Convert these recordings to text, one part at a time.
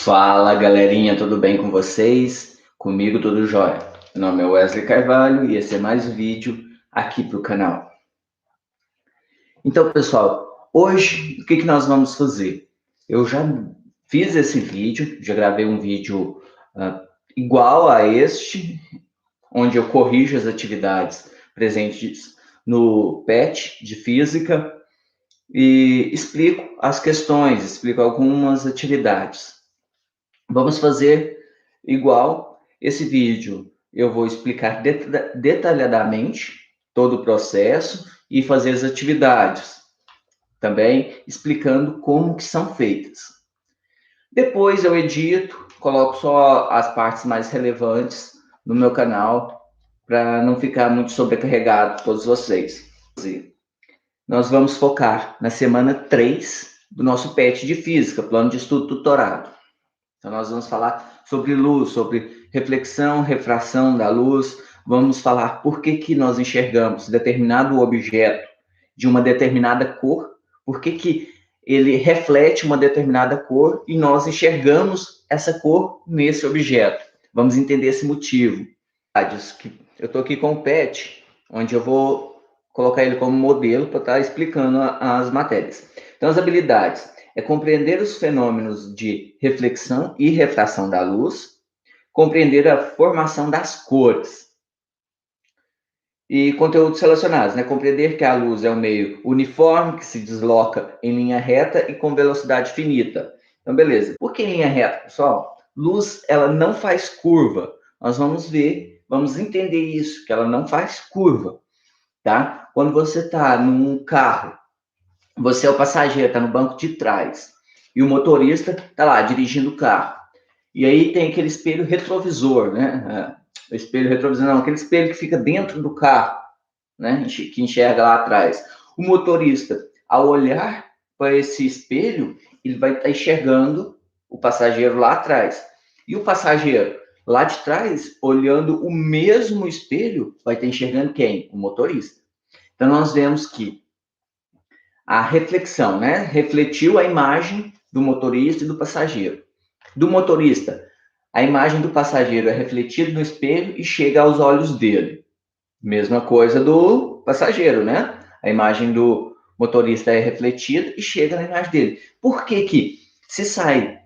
Fala, galerinha, tudo bem com vocês? Comigo tudo jóia. Meu nome é Wesley Carvalho e esse é mais um vídeo aqui para o canal. Então, pessoal, hoje o que nós vamos fazer? Eu já fiz esse vídeo, já gravei um vídeo igual a este, onde eu corrijo as atividades presentes no PET de Física e explico as questões, explico algumas atividades. Vamos fazer igual esse vídeo. Eu vou explicar detalhadamente todo o processo e fazer as atividades, também explicando como que são feitas. Depois eu edito, coloco só as partes mais relevantes no meu canal, para não ficar muito sobrecarregado todos vocês. Nós vamos focar na semana 3 do nosso PET de Física, Plano de Estudo Tutorado. Então, nós vamos falar sobre luz, sobre reflexão, refração da luz. Vamos falar por que nós enxergamos determinado objeto de uma determinada cor, por que ele reflete uma determinada cor e nós enxergamos essa cor nesse objeto. Vamos entender esse motivo. Eu estou aqui com o PET, onde eu vou colocar ele como modelo para estar explicando as matérias. Então, as habilidades é compreender os fenômenos de reflexão e refração da luz, compreender a formação das cores. E conteúdos relacionados, né? Compreender que a luz é um meio uniforme, que se desloca em linha reta e com velocidade finita. Então, beleza. Por que linha reta, pessoal? Luz, ela não faz curva. Nós vamos ver, vamos entender isso, que ela não faz curva, tá? Quando você está num carro, você é o passageiro, está no banco de trás. E o motorista está lá, dirigindo o carro. E aí tem aquele espelho retrovisor, né? O espelho retrovisor, não, aquele espelho que fica dentro do carro, né? Que enxerga lá atrás. O motorista, ao olhar para esse espelho, ele vai estar enxergando o passageiro lá atrás. E o passageiro lá de trás, olhando o mesmo espelho, vai estar enxergando quem? O motorista. Então, nós vemos que a reflexão, né? Refletiu a imagem do motorista e do passageiro. Do motorista, a imagem do passageiro é refletida no espelho e chega aos olhos dele. Mesma coisa do passageiro, né? A imagem do motorista é refletida e chega na imagem dele. Por que se sai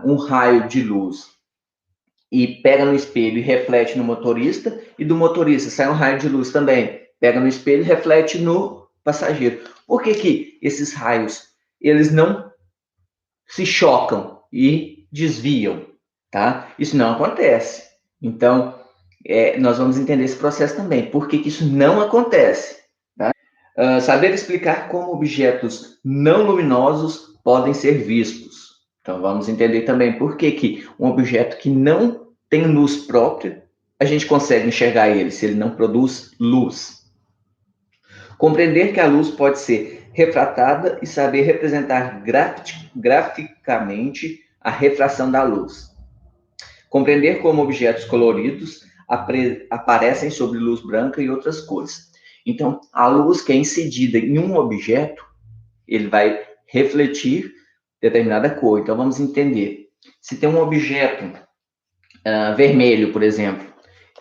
um raio de luz e pega no espelho e reflete no motorista, e do motorista sai um raio de luz também, pega no espelho e reflete no passageiro? Por que esses raios, eles não se chocam e desviam, tá? Isso não acontece. Então, nós vamos entender esse processo também. Por que isso não acontece? Tá? Saber explicar como objetos não luminosos podem ser vistos. Então, vamos entender também por que um objeto que não tem luz própria, a gente consegue enxergar ele se ele não produz luz. Compreender que a luz pode ser refratada e saber representar graficamente a refração da luz. Compreender como objetos coloridos aparecem sob luz branca e outras cores. Então, a luz que é incidida em um objeto, ele vai refletir determinada cor. Então, vamos entender. Se tem um objeto vermelho, por exemplo,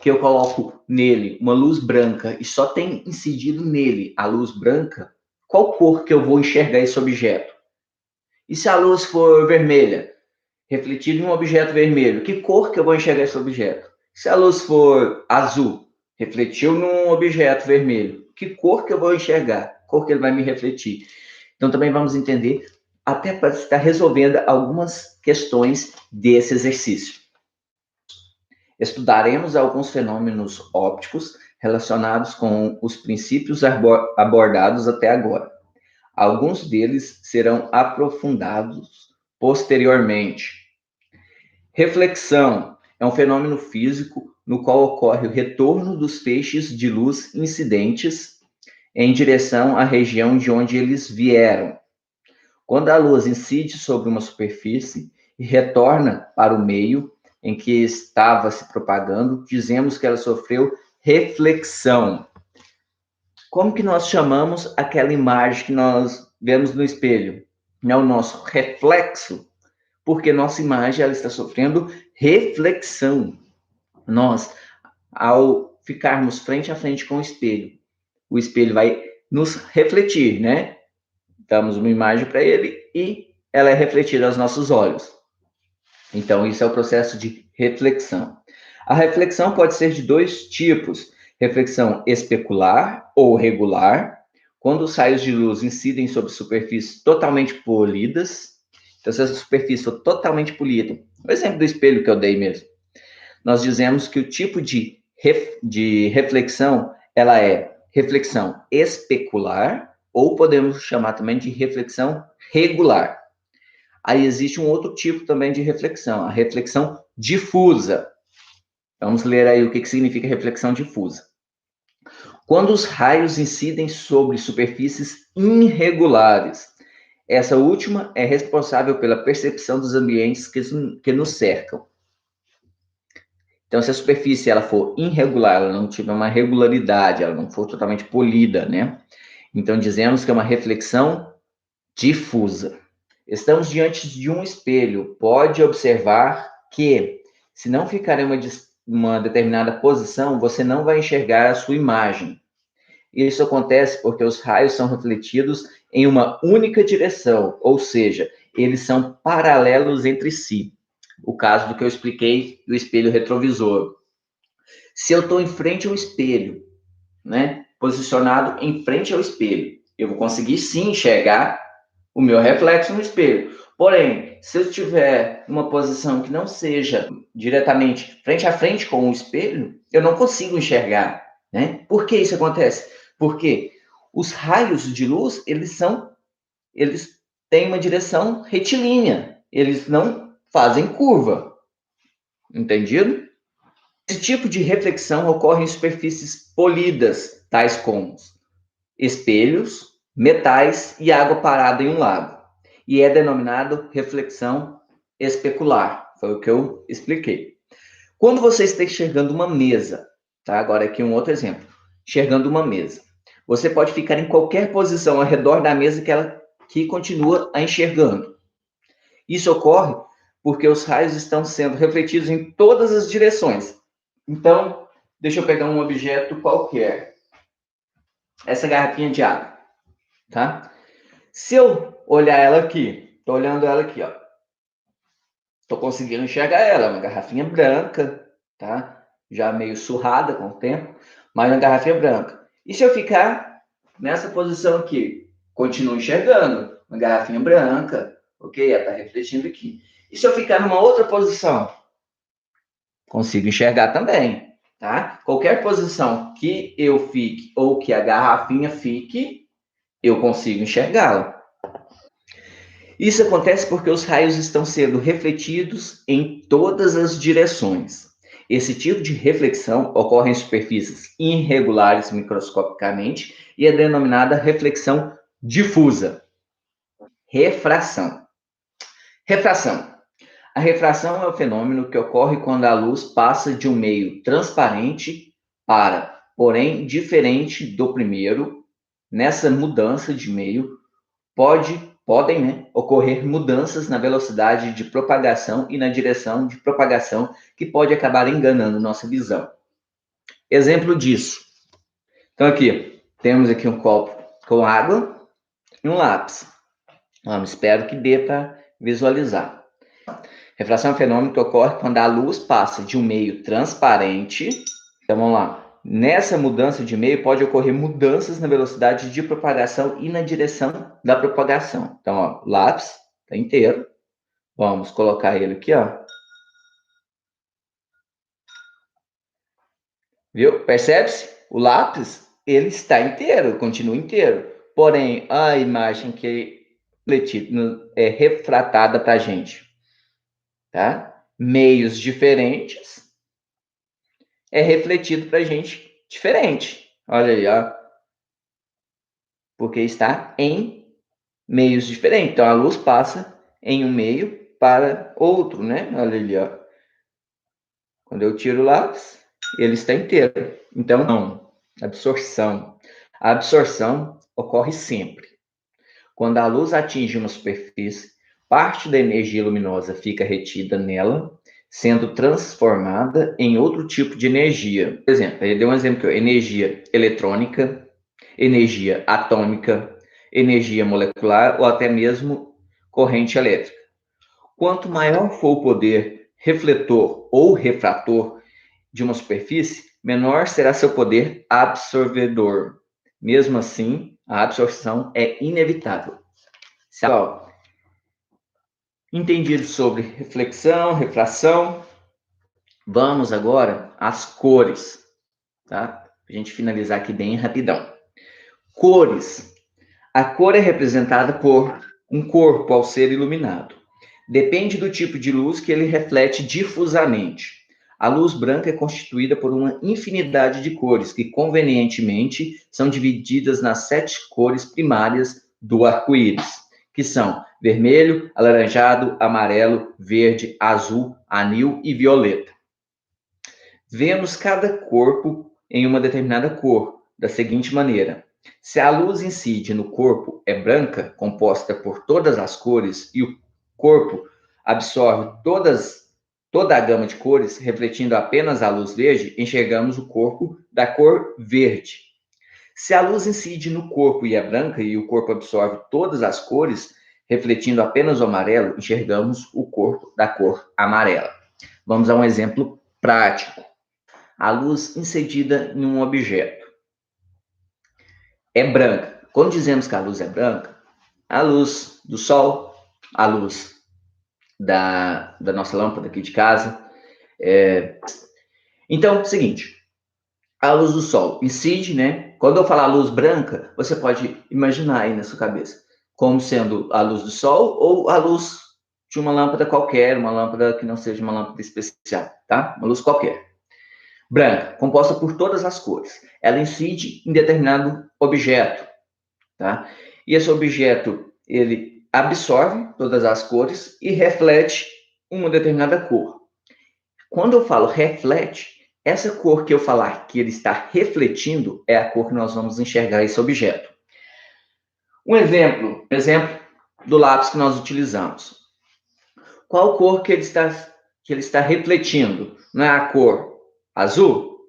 que eu coloco nele uma luz branca e só tem incidido nele a luz branca, qual cor que eu vou enxergar esse objeto? E se a luz for vermelha, refletido em um objeto vermelho, que cor que eu vou enxergar esse objeto? Se a luz for azul, refletiu num objeto vermelho, que cor que eu vou enxergar? Cor que ele vai me refletir? Então, também vamos entender, até para estar resolvendo algumas questões desse exercício. Estudaremos alguns fenômenos ópticos relacionados com os princípios abordados até agora. Alguns deles serão aprofundados posteriormente. Reflexão é um fenômeno físico no qual ocorre o retorno dos feixes de luz incidentes em direção à região de onde eles vieram. Quando a luz incide sobre uma superfície e retorna para o meio em que estava se propagando, dizemos que ela sofreu reflexão. Como que nós chamamos aquela imagem que nós vemos no espelho? É o nosso reflexo. Porque nossa imagem ela está sofrendo reflexão. Nós, ao ficarmos frente a frente com o espelho vai nos refletir, né? Damos uma imagem para ele e ela é refletida aos nossos olhos. Então, isso é o processo de reflexão. A reflexão pode ser de dois tipos: reflexão especular ou regular, quando os raios de luz incidem sobre superfícies totalmente polidas. Então, se essa superfície for totalmente polida, o exemplo do espelho que eu dei mesmo, nós dizemos que o tipo de reflexão, ela é reflexão especular, ou podemos chamar também de reflexão regular. Aí existe um outro tipo também de reflexão, a reflexão difusa. Vamos ler aí o que significa reflexão difusa. Quando os raios incidem sobre superfícies irregulares, essa última é responsável pela percepção dos ambientes que nos cercam. Então, se a superfície ela for irregular, ela não tiver uma regularidade, ela não for totalmente polida, né? Então, dizemos que é uma reflexão difusa. Estamos diante de um espelho. Pode observar que, se não ficar em uma determinada posição, você não vai enxergar a sua imagem. Isso acontece porque os raios são refletidos em uma única direção, ou seja, eles são paralelos entre si. O caso do que eu expliquei do espelho retrovisor. Se eu estou em frente ao espelho, né, posicionado em frente ao espelho, eu vou conseguir sim enxergar o meu reflexo no espelho. Porém, se eu estiver numa posição que não seja diretamente frente a frente com o espelho, eu não consigo enxergar, né? Por que isso acontece? Porque os raios de luz, eles têm uma direção retilínea, eles não fazem curva. Entendido? Esse tipo de reflexão ocorre em superfícies polidas, tais como espelhos, metais e água parada em um lago. E é denominado reflexão especular. Foi o que eu expliquei. Quando você está enxergando uma mesa, tá? Agora aqui um outro exemplo. Enxergando uma mesa. Você pode ficar em qualquer posição ao redor da mesa que continua a enxergando. Isso ocorre porque os raios estão sendo refletidos em todas as direções. Então, deixa eu pegar um objeto qualquer. Essa garrafinha de água, tá? Se eu olhar ela aqui, tô olhando ela aqui, ó. Tô conseguindo enxergar ela, uma garrafinha branca, tá? Já meio surrada com o tempo, mas uma garrafinha branca. E se eu ficar nessa posição aqui, continuo enxergando uma garrafinha branca, ok? Ela tá refletindo aqui. E se eu ficar numa outra posição, consigo enxergar também, tá? Qualquer posição que eu fique ou que a garrafinha fique, eu consigo enxergá-la. Isso acontece porque os raios estão sendo refletidos em todas as direções. Esse tipo de reflexão ocorre em superfícies irregulares microscopicamente e é denominada reflexão difusa. Refração. Refração. A refração é o fenômeno que ocorre quando a luz passa de um meio transparente para, porém, diferente do primeiro. Nessa mudança de meio, podem, né, ocorrer mudanças na velocidade de propagação e na direção de propagação que pode acabar enganando nossa visão. Exemplo disso. Então aqui, temos aqui um copo com água e um lápis. Espero que dê para visualizar. Refração é um fenômeno que ocorre quando a luz passa de um meio transparente. Então vamos lá. Nessa mudança de meio pode ocorrer mudanças na velocidade de propagação e na direção da propagação. Então, ó, lápis está inteiro. Vamos colocar ele aqui, ó. Viu? Percebe-se? O lápis, ele está inteiro, continua inteiro. Porém, a imagem que é refratada para a gente, tá? Meios diferentes é refletido para a gente diferente. Olha aí, ó. Porque está em meios diferentes. Então, a luz passa em um meio para outro, né? Olha ali, ó. Quando eu tiro o lápis, ele está inteiro. Então, não. Absorção. A absorção ocorre sempre. Quando a luz atinge uma superfície, Parte da energia luminosa fica retida nela, sendo transformada em outro tipo de energia. Por exemplo, ele deu um exemplo aqui, energia eletrônica, energia atômica, energia molecular ou até mesmo corrente elétrica. Quanto maior for o poder refletor ou refrator de uma superfície, menor será seu poder absorvedor. Mesmo assim, a absorção é inevitável. Entendido sobre reflexão, refração, vamos agora às cores, tá? Para a gente finalizar aqui bem rapidão. Cores. A cor é representada por um corpo ao ser iluminado. Depende do tipo de luz que ele reflete difusamente. A luz branca é constituída por uma infinidade de cores, que convenientemente são divididas nas 7 cores primárias do arco-íris, que são vermelho, alaranjado, amarelo, verde, azul, anil e violeta. Vemos cada corpo em uma determinada cor, da seguinte maneira: se a luz incide no corpo é branca, composta por todas as cores, e o corpo absorve toda a gama de cores, refletindo apenas a luz verde, enxergamos o corpo da cor verde. Se a luz incide no corpo e é branca, e o corpo absorve todas as cores, refletindo apenas o amarelo, enxergamos o corpo da cor amarela. Vamos a um exemplo prático. A luz incidida em um objeto é branca. Quando dizemos que a luz é branca, a luz do sol, a luz da nossa lâmpada aqui de casa. Então, é o seguinte, a luz do sol incide, né? Quando eu falar luz branca, você pode imaginar aí na sua cabeça como sendo a luz do sol ou a luz de uma lâmpada qualquer, uma lâmpada que não seja uma lâmpada especial, tá? Uma luz qualquer. Branca, composta por todas as cores. Ela incide em determinado objeto, tá? E esse objeto, ele absorve todas as cores e reflete uma determinada cor. Quando eu falo reflete, essa cor que eu falar que ele está refletindo é a cor que nós vamos enxergar esse objeto. Um exemplo do lápis que nós utilizamos. Qual cor que ele está refletindo? Não é a cor azul?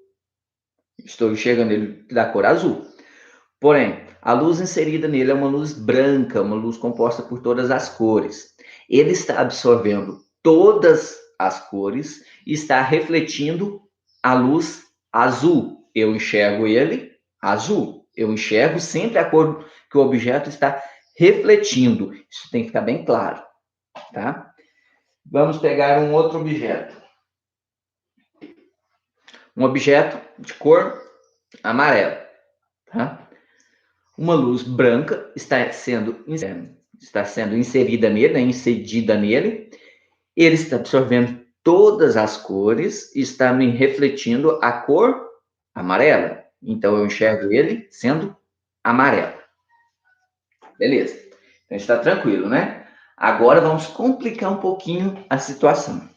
Estou enxergando ele da cor azul. Porém, a luz inserida nele é uma luz branca, uma luz composta por todas as cores. Ele está absorvendo todas as cores e está refletindo a luz azul. Eu enxergo ele azul. Eu enxergo sempre a cor que o objeto está refletindo. Isso tem que ficar bem claro, tá? Vamos pegar um outro objeto. Um objeto de cor amarela, tá? Uma luz branca está sendo inserida nele, né, incidida nele. Ele está absorvendo todas as cores e está me refletindo a cor amarela. Então, eu enxergo ele sendo amarelo. Beleza. Então, está tranquilo, né? Agora, vamos complicar um pouquinho a situação.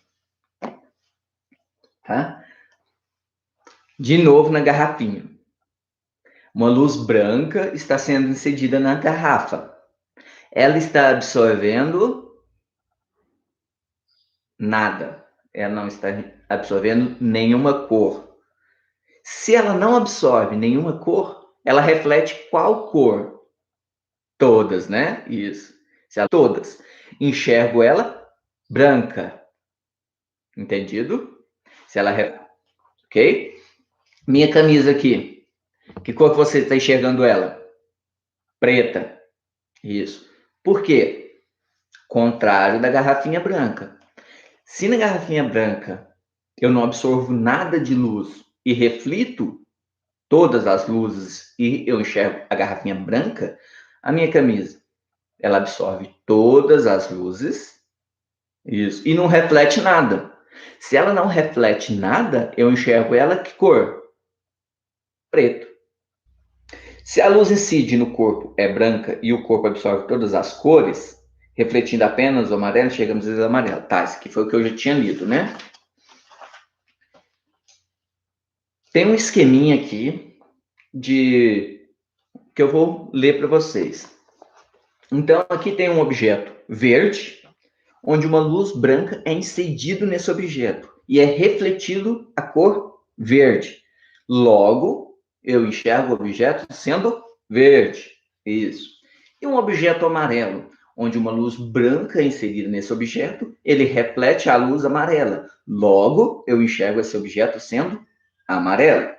Tá? De novo, na garrafinha. Uma luz branca está sendo incidida na garrafa. Ela está absorvendo nada. Ela não está absorvendo nenhuma cor. Se ela não absorve nenhuma cor, ela reflete qual cor? Todas, né? Isso. Todas. Enxergo ela branca. Entendido? Se ela... Ok? Minha camisa aqui. Que cor que você está enxergando ela? Preta. Isso. Por quê? Contrário da garrafinha branca. Se na garrafinha branca eu não absorvo nada de luz e reflito todas as luzes e eu enxergo a garrafinha branca, a minha camisa, ela absorve todas as luzes, isso, e não reflete nada. Se ela não reflete nada, eu enxergo ela que cor? Preto. Se a luz incide no corpo é branca e o corpo absorve todas as cores, refletindo apenas o amarelo, chegamos ao amarelo. Tá, isso aqui foi o que eu já tinha lido, né? Tem um esqueminha aqui que eu vou ler para vocês. Então, aqui tem um objeto verde, onde uma luz branca é incedido nesse objeto e é refletido a cor verde. Logo, eu enxergo o objeto sendo verde. Isso. E um objeto amarelo, onde uma luz branca é inserida nesse objeto, ele reflete a luz amarela. Logo, eu enxergo esse objeto sendo amarelo.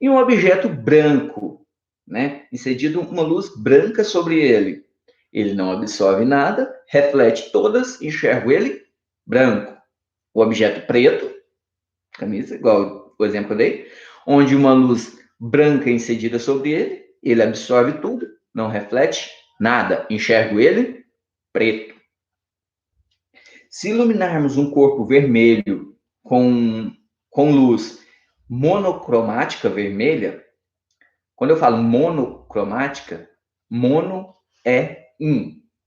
E um objeto branco, né? Incedido uma luz branca sobre ele. Ele não absorve nada, reflete todas, enxergo ele branco. O objeto preto, camisa, igual o exemplo que eu dei, onde uma luz branca é incedida sobre ele, ele absorve tudo, não reflete nada, enxergo ele preto. Se iluminarmos um corpo vermelho com luz monocromática vermelha, quando eu falo monocromática, mono é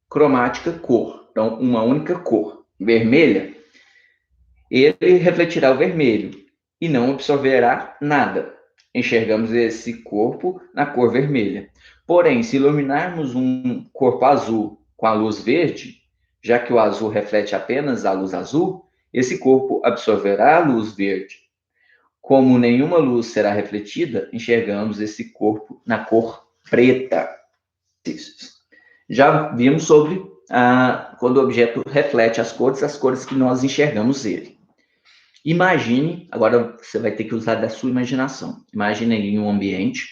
cromática, cor. Então, uma única cor. Vermelha, ele refletirá o vermelho e não absorverá nada. Enxergamos esse corpo na cor vermelha. Porém, se iluminarmos um corpo azul com a luz verde, já que o azul reflete apenas a luz azul, esse corpo absorverá a luz verde. Como nenhuma luz será refletida, enxergamos esse corpo na cor preta. Já vimos sobre quando o objeto reflete as cores que nós enxergamos ele. Imagine, agora você vai ter que usar da sua imaginação. Imagine em um ambiente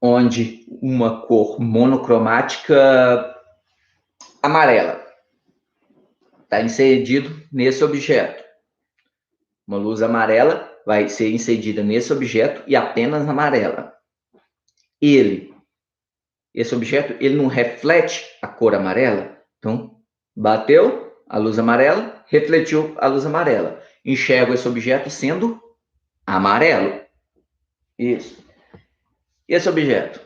onde uma cor monocromática amarela está inserido nesse objeto. Uma luz amarela vai ser inserida nesse objeto e apenas amarela. Esse objeto, ele não reflete a cor amarela. Então, bateu a luz amarela, refletiu a luz amarela. Enxergo esse objeto sendo amarelo. Isso. Esse objeto,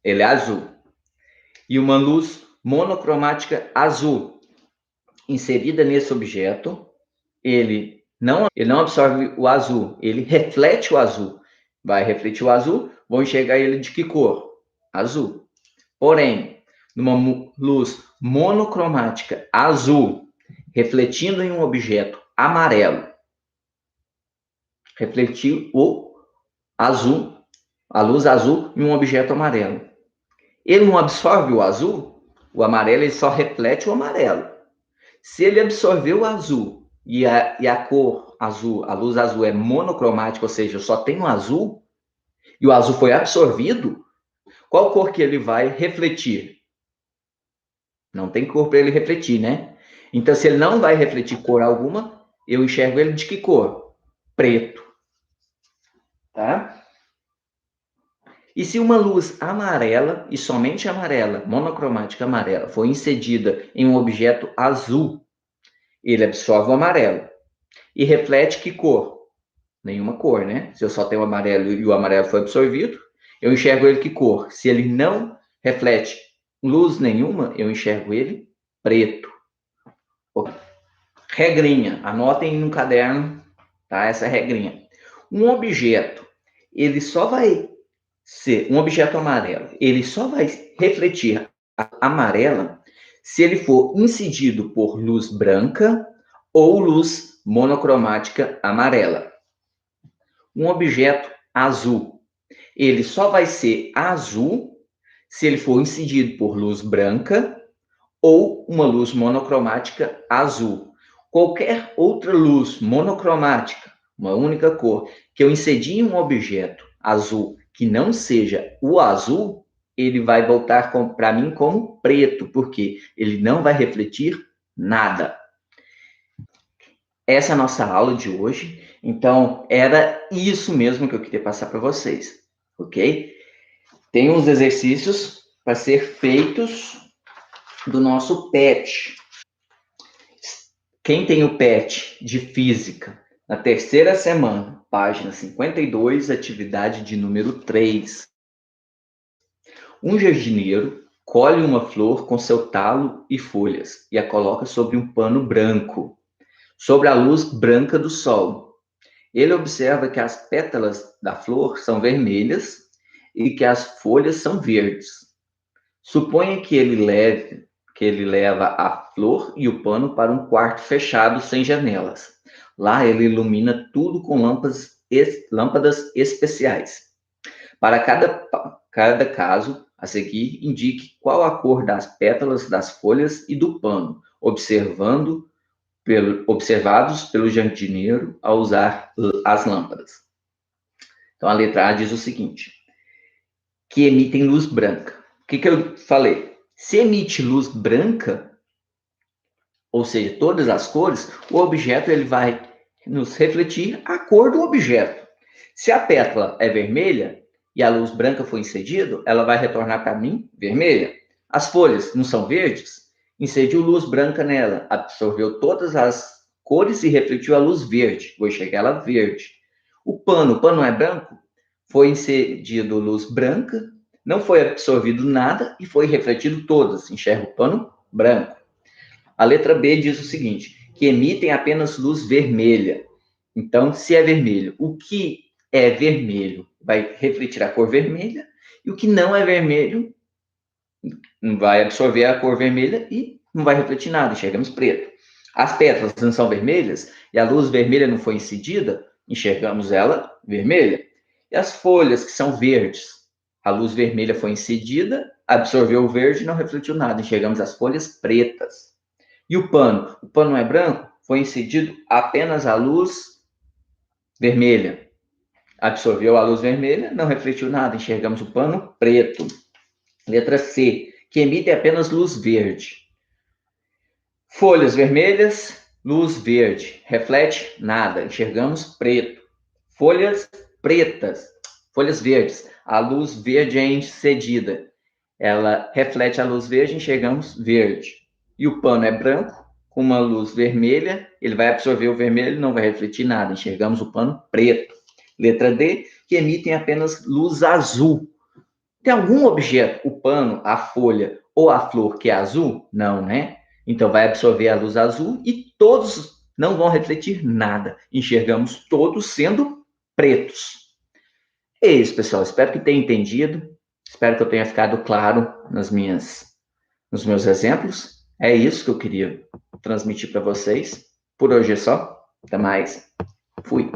ele é azul. E uma luz monocromática azul inserida nesse objeto, ele não absorve o azul, ele reflete o azul. Vai refletir o azul, vou enxergar ele de que cor? Azul. Porém, numa luz monocromática azul, refletindo em um objeto amarelo, refletiu o azul, a luz azul em um objeto amarelo. Ele não absorve o azul, o amarelo, ele só reflete o amarelo. Se ele absorveu o azul e a cor azul, a luz azul é monocromática, ou seja, só tem o azul, e o azul foi absorvido, qual cor que ele vai refletir? Não tem cor para ele refletir, né? Então, se ele não vai refletir cor alguma, eu enxergo ele de que cor? Preto. Tá? E se uma luz amarela, e somente amarela, monocromática amarela, for inserida em um objeto azul, ele absorve o amarelo. E reflete que cor? Nenhuma cor, né? Se eu só tenho o amarelo e o amarelo foi absorvido, eu enxergo ele que cor? Se ele não reflete luz nenhuma, eu enxergo ele preto. Regrinha, anotem no caderno, tá? Essa regrinha. Um objeto, ele só vai ser um objeto amarelo, ele só vai refletir a amarela se ele for incidido por luz branca ou luz monocromática amarela. Um objeto azul, ele só vai ser azul se ele for incidido por luz branca ou uma luz monocromática azul. Qualquer outra luz monocromática, uma única cor, que eu incidi em um objeto azul que não seja o azul, ele vai voltar para mim como preto, porque ele não vai refletir nada. Essa é a nossa aula de hoje. Então, era isso mesmo que eu queria passar para vocês, ok? Tem uns exercícios para ser feitos do nosso PET. Quem tem o PET de física, na terceira semana, página 52, atividade de número 3. Um jardineiro colhe uma flor com seu talo e folhas e a coloca sobre um pano branco, sobre a luz branca do sol. Ele observa que as pétalas da flor são vermelhas e que as folhas são verdes. Suponha que ele que ele leva a flor e o pano para um quarto fechado sem janelas. Lá ele ilumina tudo com lâmpadas especiais. Para cada caso a seguir, indique qual a cor das pétalas das folhas e do pano, observados pelo jardineiro ao usar as lâmpadas. Então, a letra A diz o seguinte: que emitem luz branca. O que eu falei? Se emite luz branca, ou seja, todas as cores, o objeto ele vai nos refletir a cor do objeto. Se a pétala é vermelha e a luz branca foi incedida, ela vai retornar para mim vermelha. As folhas não são verdes? Incidiu luz branca nela, absorveu todas as cores e refletiu a luz verde. Vou enxergar ela verde. O pano é branco? Foi incedido luz branca, não foi absorvido nada e foi refletido todas. Enxerga o pano branco. A letra B diz o seguinte, que emitem apenas luz vermelha. Então, se é vermelho, o que é vermelho vai refletir a cor vermelha, e o que não é vermelho vai absorver a cor vermelha e não vai refletir nada, enxergamos preto. As pétalas não são vermelhas, e a luz vermelha não foi incidida, enxergamos ela vermelha. E as folhas que são verdes, a luz vermelha foi incidida, absorveu o verde e não refletiu nada, enxergamos as folhas pretas. E o pano é branco, foi incidido apenas a luz vermelha. Absorveu a luz vermelha, não refletiu nada, enxergamos o pano preto. Letra C, que emite apenas luz verde. Folhas vermelhas, luz verde, reflete nada, enxergamos preto. Folhas pretas, folhas verdes, a luz verde é incedida, ela reflete a luz verde, enxergamos verde. E o pano é branco, com uma luz vermelha, ele vai absorver o vermelho, não vai refletir nada, enxergamos o pano preto. Letra D, que emitem apenas luz azul. Tem algum objeto, o pano, a folha ou a flor que é azul? Não, né? Então vai absorver a luz azul e todos não vão refletir nada. Enxergamos todos sendo pretos. É isso, pessoal. Espero que tenha entendido. Espero que eu tenha ficado claro nos meus exemplos. É isso que eu queria transmitir para vocês. Por hoje é só. Até mais. Fui.